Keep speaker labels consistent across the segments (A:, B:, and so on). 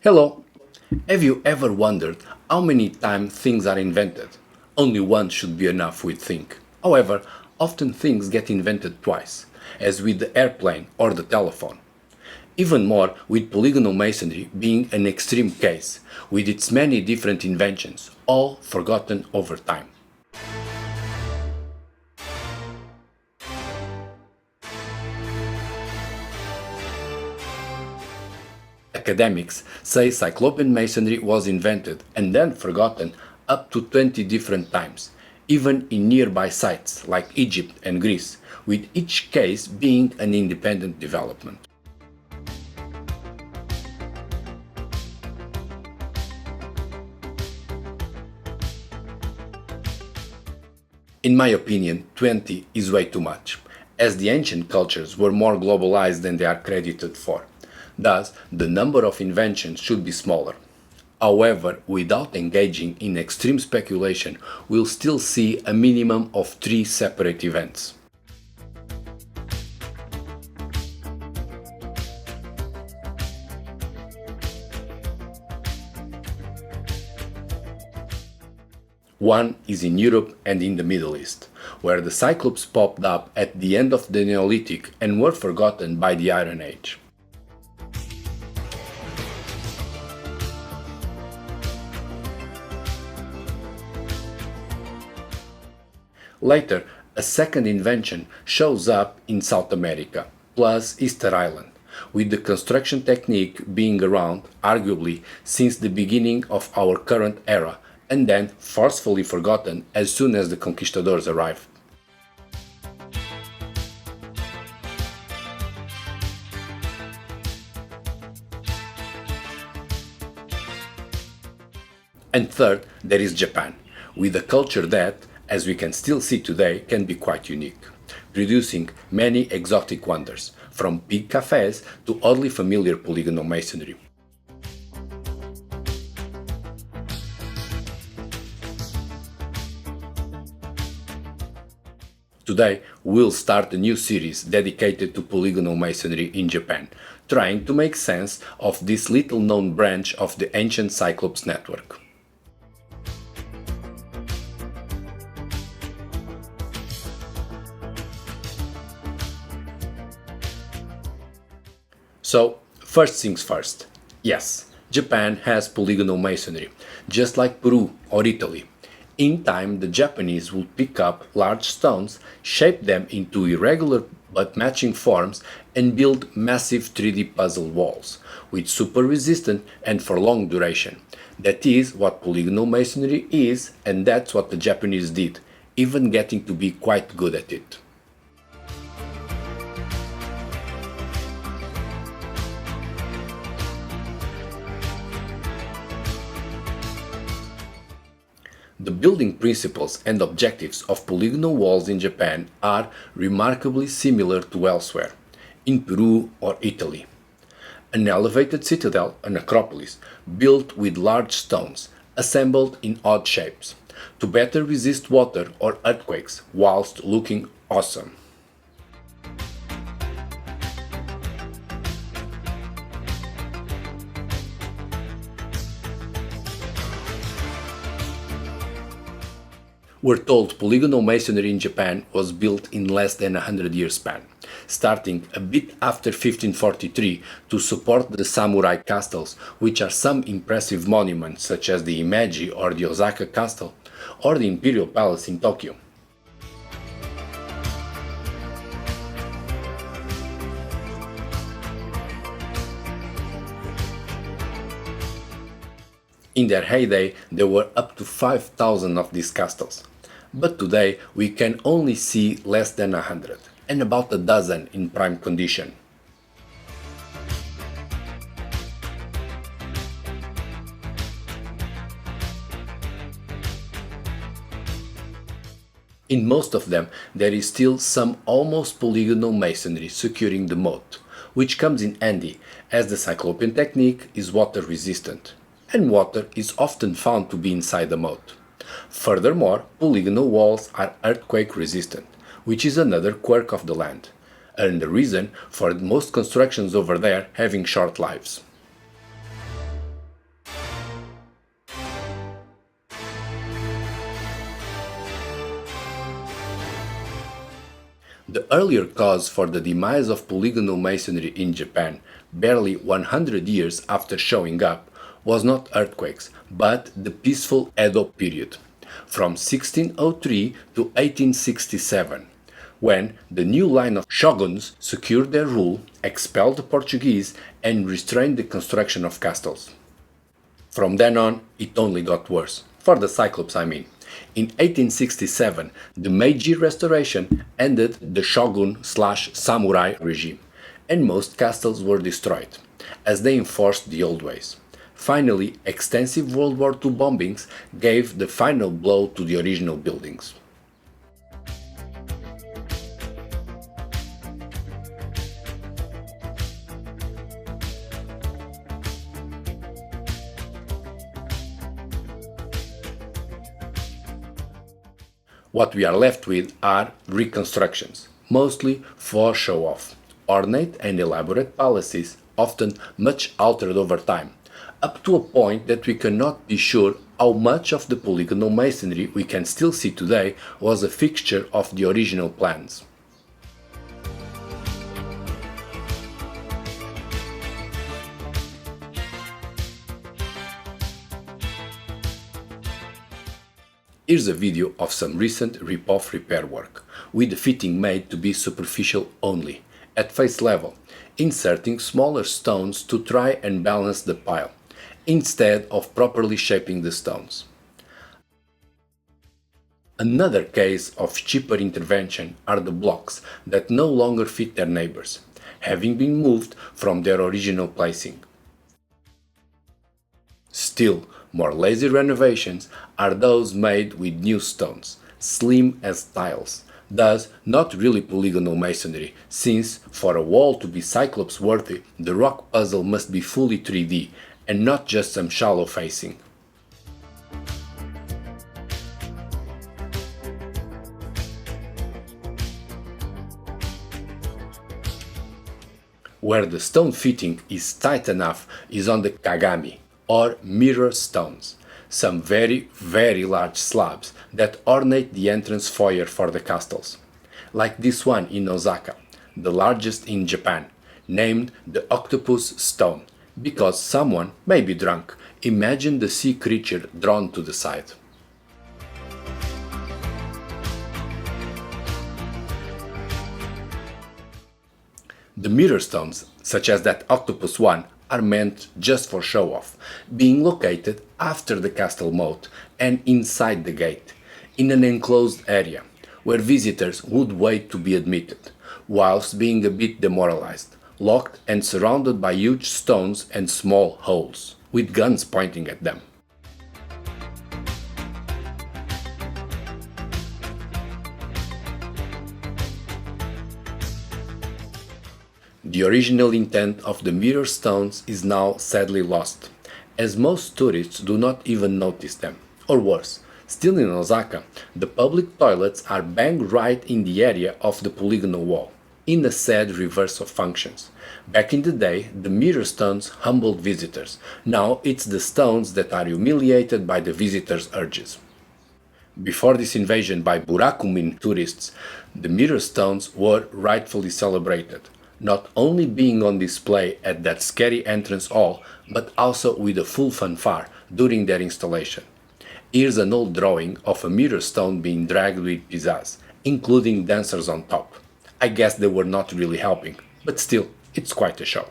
A: Hello! Have you ever wondered how many times things are invented? Only one should be enough, we think. However, often things get invented twice, as with the airplane or the telephone. Even more with polygonal masonry being an extreme case, with its many different inventions, all forgotten over time. Academics say Cyclopean masonry was invented and then forgotten up to 20 different times, even in nearby sites like Egypt and Greece, with each case being an independent development. In my opinion, 20 is way too much, as the ancient cultures were more globalized than they are credited for. Thus, the number of inventions should be smaller. However, without engaging in extreme speculation, we'll still see a minimum of three separate events. One is in Europe and in the Middle East, where the Cyclops popped up at the end of the Neolithic and were forgotten by the Iron Age. Later, a second invention shows up in South America, plus Easter Island, with the construction technique being around, arguably, since the beginning of our current era, and then forcefully forgotten as soon as the conquistadors arrived. And third, there is Japan, with a culture that, as we can still see today, can be quite unique, producing many exotic wonders, from big cafes to oddly familiar polygonal masonry. Today, we'll start a new series dedicated to polygonal masonry in Japan, trying to make sense of this little known branch of the ancient Cyclops network. So, first things first. Yes, Japan has polygonal masonry, just like Peru or Italy. In time, the Japanese would pick up large stones, shape them into irregular but matching forms, and build massive 3D puzzle walls, with super resistant and for long duration. That is what polygonal masonry is, and that's what the Japanese did, even getting to be quite good at it. The building principles and objectives of polygonal walls in Japan are remarkably similar to elsewhere, in Peru or Italy. An elevated citadel, an acropolis, built with large stones, assembled in odd shapes, to better resist water or earthquakes whilst looking awesome. We're told polygonal masonry in Japan was built in less than a 100-year span, starting a bit after 1543 to support the samurai castles, which are some impressive monuments such as the Imeji or the Osaka Castle, or the Imperial Palace in Tokyo. In their heyday, there were up to 5,000 of these castles, but today we can only see less than 100, and about a dozen in prime condition. In most of them, there is still some almost polygonal masonry securing the moat, which comes in handy as the Cyclopean technique is water resistant, and water is often found to be inside the moat. Furthermore, polygonal walls are earthquake resistant, which is another quirk of the land, and the reason for most constructions over there having short lives. The earlier cause for the demise of polygonal masonry in Japan, barely 100 years after showing up, was not earthquakes, but the peaceful Edo period, from 1603 to 1867, when the new line of shoguns secured their rule, expelled the Portuguese, and restrained the construction of castles. From then on, it only got worse. For the Cyclops, I mean. In 1867, the Meiji Restoration ended the shogun/samurai regime, and most castles were destroyed, as they enforced the old ways. Finally, extensive World War II bombings gave the final blow to the original buildings. What we are left with are reconstructions, mostly for show-off, ornate and elaborate palaces, often much altered over time, up to a point that we cannot be sure how much of the polygonal masonry we can still see today was a fixture of the original plans. Here's a video of some recent rip-off repair work, with the fitting made to be superficial only, at face level, inserting smaller stones to try and balance the pile, instead of properly shaping the stones. Another case of cheaper intervention are the blocks that no longer fit their neighbors, having been moved from their original placing. Still, more lazy renovations are those made with new stones, slim as tiles, thus not really polygonal masonry, since for a wall to be Cyclops worthy, the rock puzzle must be fully 3D and not just some shallow facing. Where the stone fitting is tight enough is on the kagami, or mirror stones, some very large slabs that ornate the entrance foyer for the castles, like this one in Osaka, the largest in Japan, named the octopus stone, because someone, maybe drunk, imagined the sea creature drawn to the side. The mirror stones, such as that octopus one, are meant just for show-off, being located after the castle moat and inside the gate, in an enclosed area, where visitors would wait to be admitted, whilst being a bit demoralized, locked and surrounded by huge stones and small holes, with guns pointing at them. The original intent of the mirror stones is now sadly lost, as most tourists do not even notice them. Or worse, still in Osaka, the public toilets are bang right in the area of the polygonal wall, in a sad reverse of functions. Back in the day, the mirror stones humbled visitors. Now it's the stones that are humiliated by the visitors' urges. Before this invasion by Burakumin tourists, the mirror stones were rightfully celebrated, not only being on display at that scary entrance hall, but also with a full fanfare during their installation. Here's an old drawing of a mirror stone being dragged with pizzazz, including dancers on top. I guess they were not really helping, but still, it's quite a show.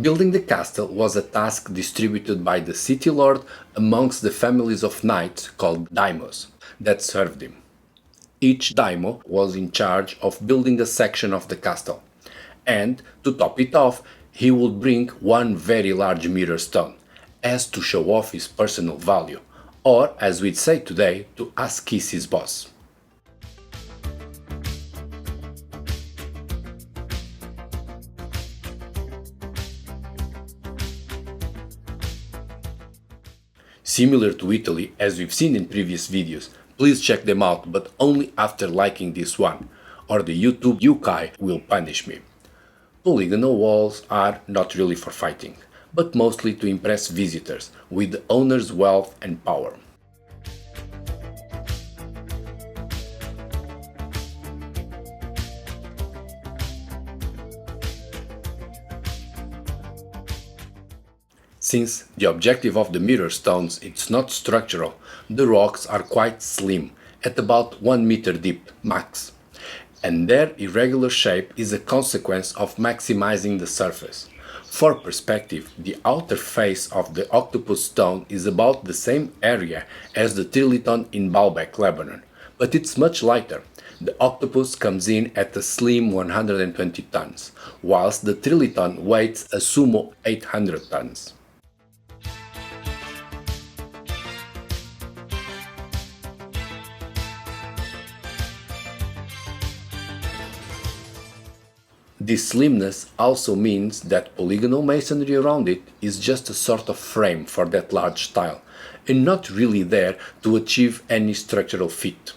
A: Building the castle was a task distributed by the city lord amongst the families of knights called daimos that served him. Each daimyo was in charge of building a section of the castle, and to top it off, he would bring one very large mirror stone, as to show off his personal value, or as we'd say today, to ass-kiss his boss. Similar to Italy, as we've seen in previous videos, please check them out, but only after liking this one, or the YouTube Yukai will punish me. Polygonal walls are not really for fighting, but mostly to impress visitors with the owner's wealth and power. Since the objective of the mirror stones is not structural, the rocks are quite slim, at about 1 meter deep max, and their irregular shape is a consequence of maximizing the surface. For perspective, the outer face of the octopus stone is about the same area as the trilithon in Baalbek, Lebanon, but it's much lighter. The octopus comes in at a slim 120 tons, whilst the trilithon weighs a sumo 800 tons. This slimness also means that polygonal masonry around it is just a sort of frame for that large tile, and not really there to achieve any structural fit.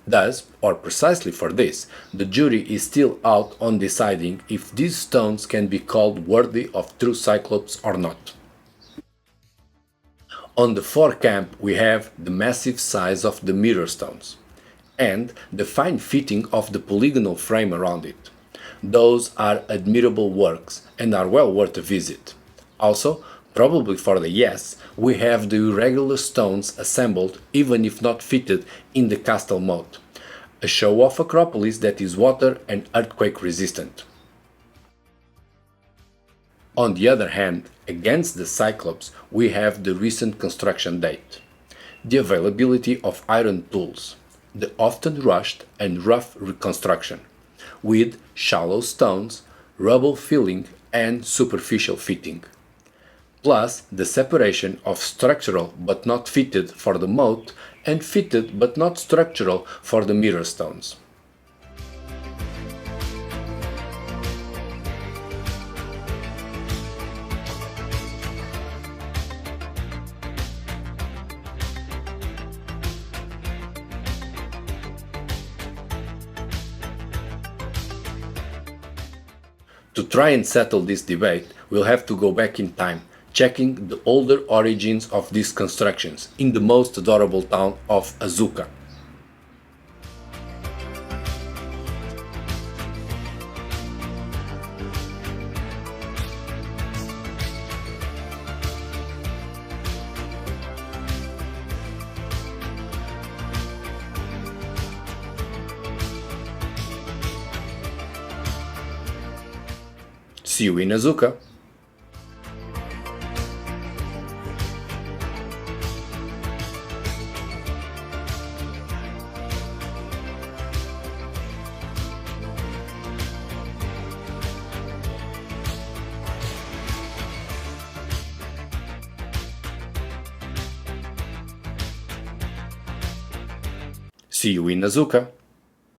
A: Thus, or precisely for this, the jury is still out on deciding if these stones can be called worthy of true Cyclops or not. On the forecamp we have the massive size of the mirror stones, and the fine fitting of the polygonal frame around it. Those are admirable works and are well worth a visit. Also, probably for the yes, we have the irregular stones assembled even if not fitted in the castle mode. A show-off acropolis that is water and earthquake resistant. On the other hand, against the Cyclops, we have the recent construction date, the availability of iron tools, the often rushed and rough reconstruction, with shallow stones, rubble filling and superficial fitting, plus the separation of structural but not fitted for the moat and fitted but not structural for the mirror stones. To try and settle this debate, we'll have to go back in time, checking the older origins of these constructions in the most adorable town of Azuka. See you in Azuka! See you in Azuka!